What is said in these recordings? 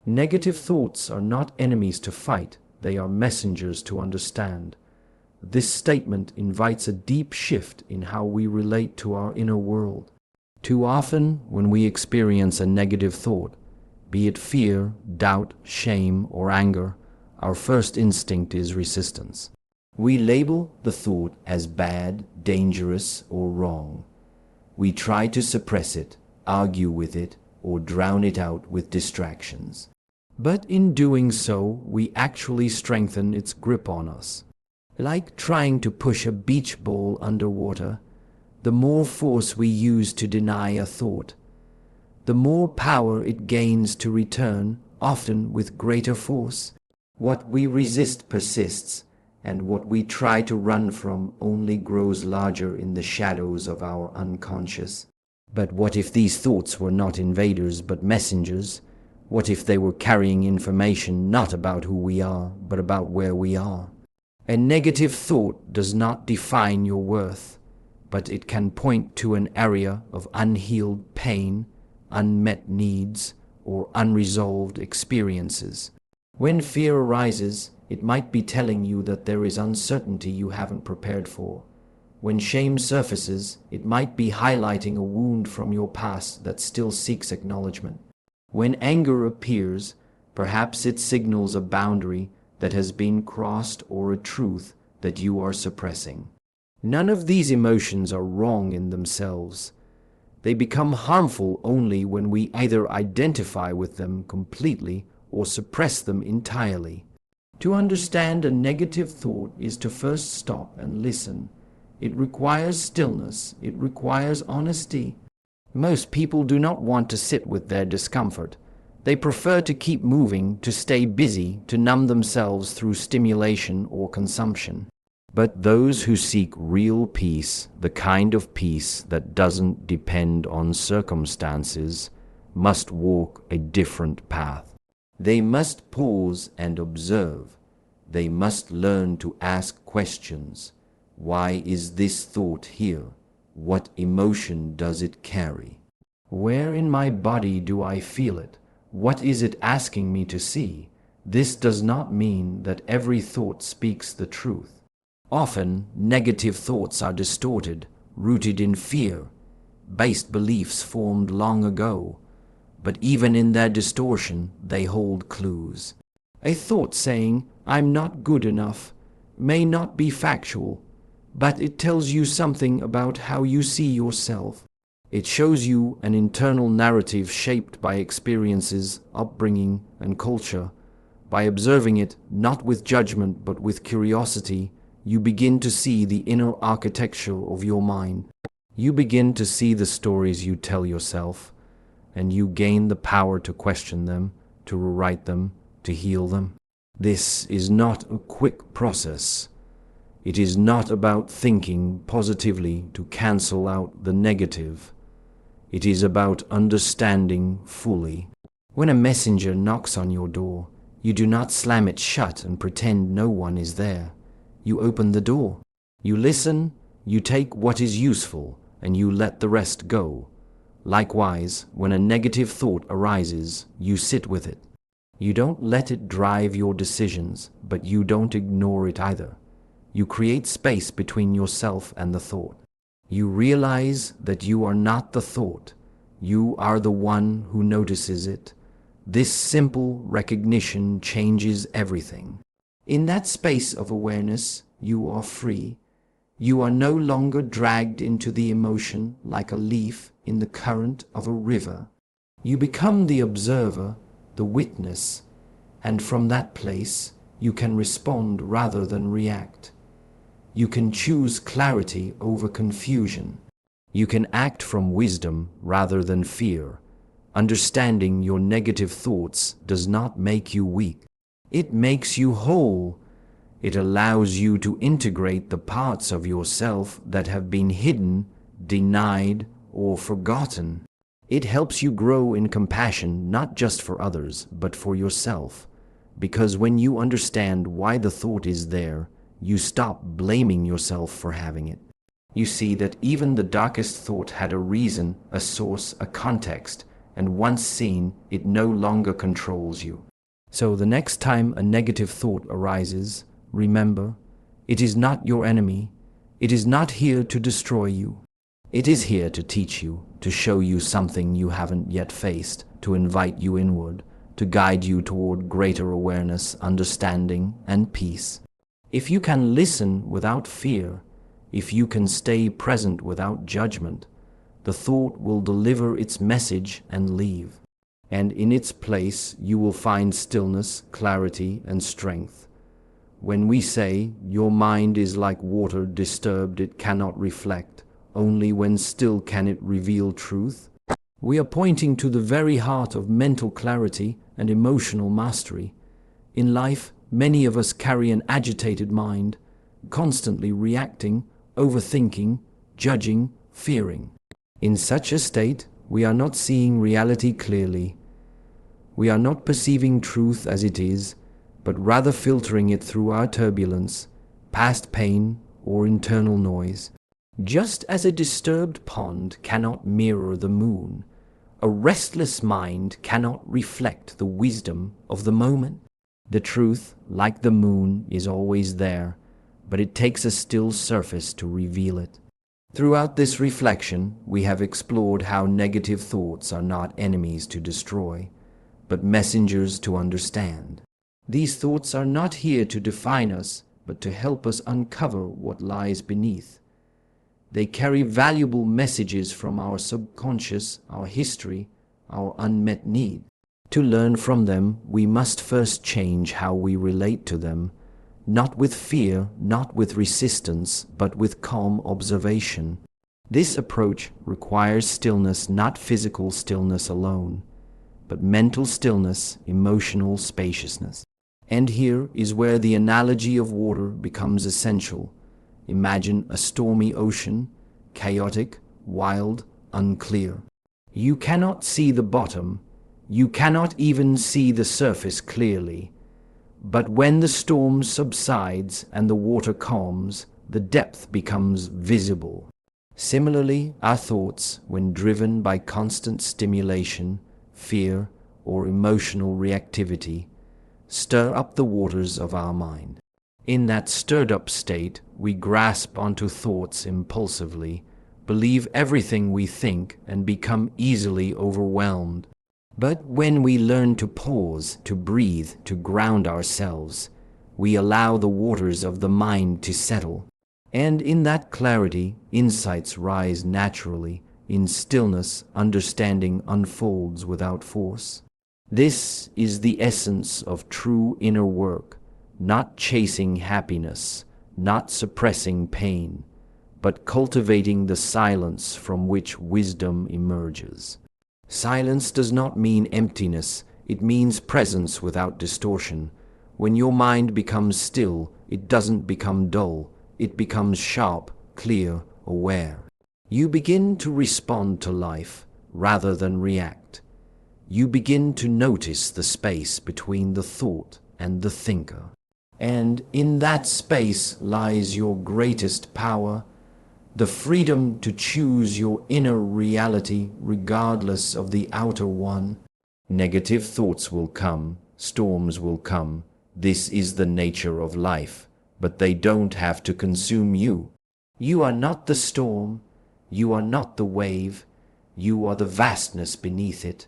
Negative thoughts are not enemies to fight, they are messengers to understand. This statement invites a deep shift in how we relate to our inner world. Too often, when we experience a negative thought, be it fear, doubt, shame, or anger, our first instinct is resistance. We label the thought as bad, dangerous, or wrong. We try to suppress it, argue with it, or drown it out with distractions. But in doing so, we actually strengthen its grip on us. Like trying to push a beach ball underwater, the more force we use to deny a thought, the more power it gains to return, often with greater force. What we resist persists, and what we try to run from only grows larger in the shadows of our unconscious. But what if these thoughts were not invaders but messengers? What if they were carrying information not about who we are, but about where we are? A negative thought does not define your worth, but it can point to an area of unhealed pain, unmet needs, or unresolved experiences. When fear arises, it might be telling you that there is uncertainty you haven't prepared for. When shame surfaces, it might be highlighting a wound from your past that still seeks acknowledgement. When anger appears, perhaps it signals a boundary that has been crossed or a truth that you are suppressing. None of these emotions are wrong in themselves. They become harmful only when we either identify with them completely or suppress them entirely. To understand a negative thought is to first stop and listen. It requires stillness. It requires honesty. Most people do not want to sit with their discomfort. They prefer to keep moving, to stay busy, to numb themselves through stimulation or consumption. But those who seek real peace, the kind of peace that doesn't depend on circumstances, must walk a different path. They must pause and observe. They must learn to ask questions. Why is this thought here? What emotion does it carry? Where in my body do I feel it? What is it asking me to see? This does not mean that every thought speaks the truth. Often, negative thoughts are distorted, rooted in fear, based beliefs formed long ago. But even in their distortion, they hold clues. A thought saying, "I'm not good enough," may not be factual, but it tells you something about how you see yourself. It shows you an internal narrative shaped by experiences, upbringing, and culture. By observing it, not with judgment but with curiosity, you begin to see the inner architecture of your mind. You begin to see the stories you tell yourself, and you gain the power to question them, to rewrite them, to heal them. This is not a quick process. It is not about thinking positively to cancel out the negative. It is about understanding fully. When a messenger knocks on your door, you do not slam it shut and pretend no one is there. You open the door. You listen, you take what is useful, and you let the rest go. Likewise, when a negative thought arises, you sit with it. You don't let it drive your decisions, but you don't ignore it either. You create space between yourself and the thought. You realize that you are not the thought. You are the one who notices it. This simple recognition changes everything. In that space of awareness, you are free. You are no longer dragged into the emotion like a leaf in the current of a river. You become the observer, the witness, and from that place, you can respond rather than react. You can choose clarity over confusion. You can act from wisdom rather than fear. Understanding your negative thoughts does not make you weak. It makes you whole. It allows you to integrate the parts of yourself that have been hidden, denied, or forgotten. It helps you grow in compassion not just for others, but for yourself. Because when you understand why the thought is there, you stop blaming yourself for having it. You see that even the darkest thought had a reason, a source, a context, and once seen, it no longer controls you. So the next time a negative thought arises, remember, it is not your enemy. It is not here to destroy you. It is here to teach you, to show you something you haven't yet faced, to invite you inward, to guide you toward greater awareness, understanding, and peace. If you can listen without fear, if you can stay present without judgment, the thought will deliver its message and leave. And in its place, you will find stillness, clarity, and strength. When we say, your mind is like water disturbed, it cannot reflect, only when still can it reveal truth, we are pointing to the very heart of mental clarity and emotional mastery. In life, many of us carry an agitated mind, constantly reacting, overthinking, judging, fearing. In such a state, we are not seeing reality clearly. We are not perceiving truth as it is, but rather filtering it through our turbulence, past pain, or internal noise. Just as a disturbed pond cannot mirror the moon, a restless mind cannot reflect the wisdom of the moment. The truth, like the moon, is always there, but it takes a still surface to reveal it. Throughout this reflection, we have explored how negative thoughts are not enemies to destroy, but messengers to understand. These thoughts are not here to define us, but to help us uncover what lies beneath. They carry valuable messages from our subconscious, our history, our unmet need. To learn from them, we must first change how we relate to them, not with fear, not with resistance, but with calm observation. This approach requires stillness, not physical stillness alone, but mental stillness, emotional spaciousness. And here is where the analogy of water becomes essential. Imagine a stormy ocean, chaotic, wild, unclear. You cannot see the bottom. You cannot even see the surface clearly. But when the storm subsides and the water calms, the depth becomes visible. Similarly, our thoughts, when driven by constant stimulation, fear, or emotional reactivity, stir up the waters of our mind. In that stirred-up state, we grasp onto thoughts impulsively, believe everything we think, and become easily overwhelmed. But when we learn to pause, to breathe, to ground ourselves, we allow the waters of the mind to settle. And in that clarity, insights rise naturally. In stillness, understanding unfolds without force. This is the essence of true inner work, not chasing happiness, not suppressing pain, but cultivating the silence from which wisdom emerges. Silence does not mean emptiness, it means presence without distortion. When your mind becomes still, it doesn't become dull, it becomes sharp, clear, aware. You begin to respond to life rather than react. You begin to notice the space between the thought and the thinker. And in that space lies your greatest power, the freedom to choose your inner reality regardless of the outer one. Negative thoughts will come, storms will come. This is the nature of life, but they don't have to consume you. You are not the storm, you are not the wave, you are the vastness beneath it.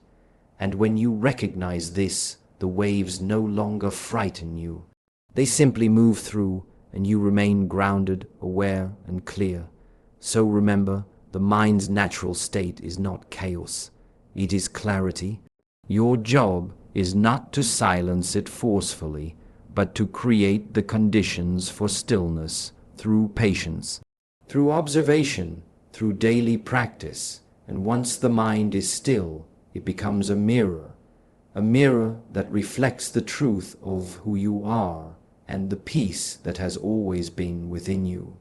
And when you recognize this, the waves no longer frighten you. They simply move through, and you remain grounded, aware, and clear. So remember, the mind's natural state is not chaos. It is clarity. Your job is not to silence it forcefully, but to create the conditions for stillness through patience, through observation, through daily practice. And once the mind is still, it becomes a mirror that reflects the truth of who you are and the peace that has always been within you.